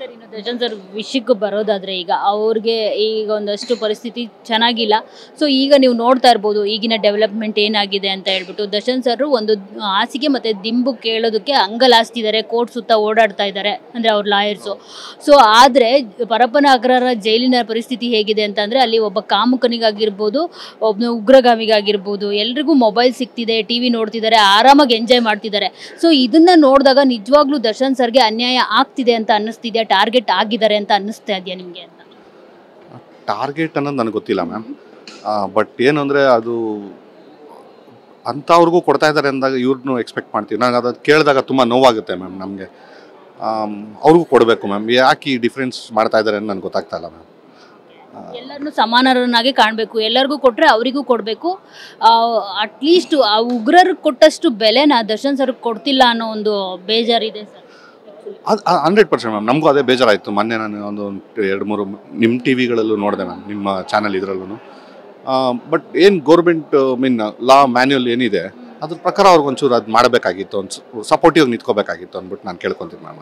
Sir ಇನ್ನು Darshan sir ವಿಷಯಕ್ಕೆ ಬರೋದಾದ್ರೆ ಈಗ ಅವ್ರಿಗೆ ಈಗ ಒಂದಷ್ಟು ಪರಿಸ್ಥಿತಿ ಚೆನ್ನಾಗಿಲ್ಲ. ಸೊ ಈಗ ನೀವು ನೋಡ್ತಾ ಇರ್ಬೋದು ಈಗಿನ ಡೆವಲಪ್ಮೆಂಟ್ ಏನಾಗಿದೆ ಅಂತ ಹೇಳ್ಬಿಟ್ಟು ದರ್ಶನ್ ಸರ್ ಒಂದು ಹಾಸಿಗೆ ಮತ್ತೆ ದಿಂಬು ಕೇಳೋದಕ್ಕೆ ಅಂಗಲಾಸ್ತಿದ್ದಾರೆ, ಕೋರ್ಟ್ ಸುತ್ತ ಓಡಾಡ್ತಾ ಇದ್ದಾರೆ ಅಂದ್ರೆ ಅವ್ರ ಲಾಯರ್ಸು. ಸೊ ಆದ್ರೆ ಪರಪ್ಪನ ಅಗ್ರಹಾರ ಜೈಲಿನ ಪರಿಸ್ಥಿತಿ ಹೇಗಿದೆ ಅಂತಂದ್ರೆ ಅಲ್ಲಿ ಒಬ್ಬ ಕಾಮುಕನಿಗಾಗಿರ್ಬೋದು, ಒಬ್ಬ ಉಗ್ರಗಾಮಿಗಾಗಿರ್ಬೋದು, ಎಲ್ರಿಗೂ ಮೊಬೈಲ್ ಸಿಗ್ತಿದೆ, ಟಿವಿ ನೋಡ್ತಿದ್ದಾರೆ, ಆರಾಮಾಗಿ ಎಂಜಾಯ್ ಮಾಡ್ತಿದ್ದಾರೆ. ಸೊ ಇದನ್ನ ನೋಡಿದಾಗ ನಿಜವಾಗ್ಲೂ ದರ್ಶನ್ ಸರ್ಗೆ ಅನ್ಯಾಯ ಆಗ್ತಿದೆ ಅಂತ ಅನ್ನಿಸ್ತಿದೆ, ಟಾರ್ಗೆಟ್ ಆಗಿದ್ದಾರೆ ಅಂತ ಅನ್ನಿಸ್ತಾ ಇದೆಯಾ ನಿಮಗೆ ಅಂತ? ಟಾರ್ಗೆಟ್ ಅನ್ನೋದು ನನಗೆ ಗೊತ್ತಿಲ್ಲ ಮ್ಯಾಮ್. ಬಟ್ ಏನು ಅಂದರೆ ಅದು ಅಂಥವ್ರಿಗೂ ಕೊಡ್ತಾ ಇದ್ದಾರೆ ಅಂದಾಗ ಇವ್ರನ್ನೂ ಎಕ್ಸ್ಪೆಕ್ಟ್ ಮಾಡ್ತೀವಿ. ನಾನು ಅದನ್ನು ಕೇಳಿದಾಗ ತುಂಬ ನೋವಾಗುತ್ತೆ ಮ್ಯಾಮ್ ನಮಗೆ. ಅವ್ರಿಗೂ ಕೊಡಬೇಕು ಮ್ಯಾಮ್. ಯಾಕೆ ಈ ಡಿಫ್ರೆನ್ಸ್ ಮಾಡ್ತಾ ಇದ್ದಾರೆ ಅಂತ ನನಗೆ ಗೊತ್ತಾಗ್ತಾ ಇಲ್ಲ ಮ್ಯಾಮ್. ಎಲ್ಲರನ್ನೂ ಸಮಾನರನ್ನಾಗಿ ಕಾಣಬೇಕು, ಎಲ್ಲರಿಗೂ ಕೊಟ್ಟರೆ ಅವರಿಗೂ ಕೊಡಬೇಕು. ಅಟ್ಲೀಸ್ಟ್ ಆ ಉಗ್ರರಿಗೆ ಕೊಟ್ಟಷ್ಟು ಬೆಲೆನ ದರ್ಶನ್ ಸರ್ ಕೊಡ್ತಿಲ್ಲ ಅನ್ನೋ ಒಂದು ಬೇಜಾರಿದೆ ಸರ್. ಅದು 100% ಮ್ಯಾಮ್. ನಮಗೂ ಅದೇ ಬೇಜಾರಾಯಿತು. ಮೊನ್ನೆ ನಾನು ಒಂದು 2-3 ನಿಮ್ಮ ಟಿ ವಿಗಳಲ್ಲೂ ನೋಡಿದೆ ಮ್ಯಾಮ್, ನಿಮ್ಮ ಚಾನಲ್ ಇದರಲ್ಲೂ. ಬಟ್ ಏನು ಗೌರ್ಮೆಂಟ್ ಲಾ ಮ್ಯಾನ್ಯುಯಲ್ ಏನಿದೆ ಅದ್ರ ಪ್ರಕಾರ ಅವ್ರಿಗೊಂಚೂರು ಅದು ಮಾಡಬೇಕಾಗಿತ್ತು, ಒಂದು ಸಪೋರ್ಟಿವ್ ನಿಂತ್ಕೋಬೇಕಾಗಿತ್ತು ಅಂದ್ಬಿಟ್ಟು ನಾನು ಕೇಳ್ಕೊತೀನಿ ಮ್ಯಾಮ್.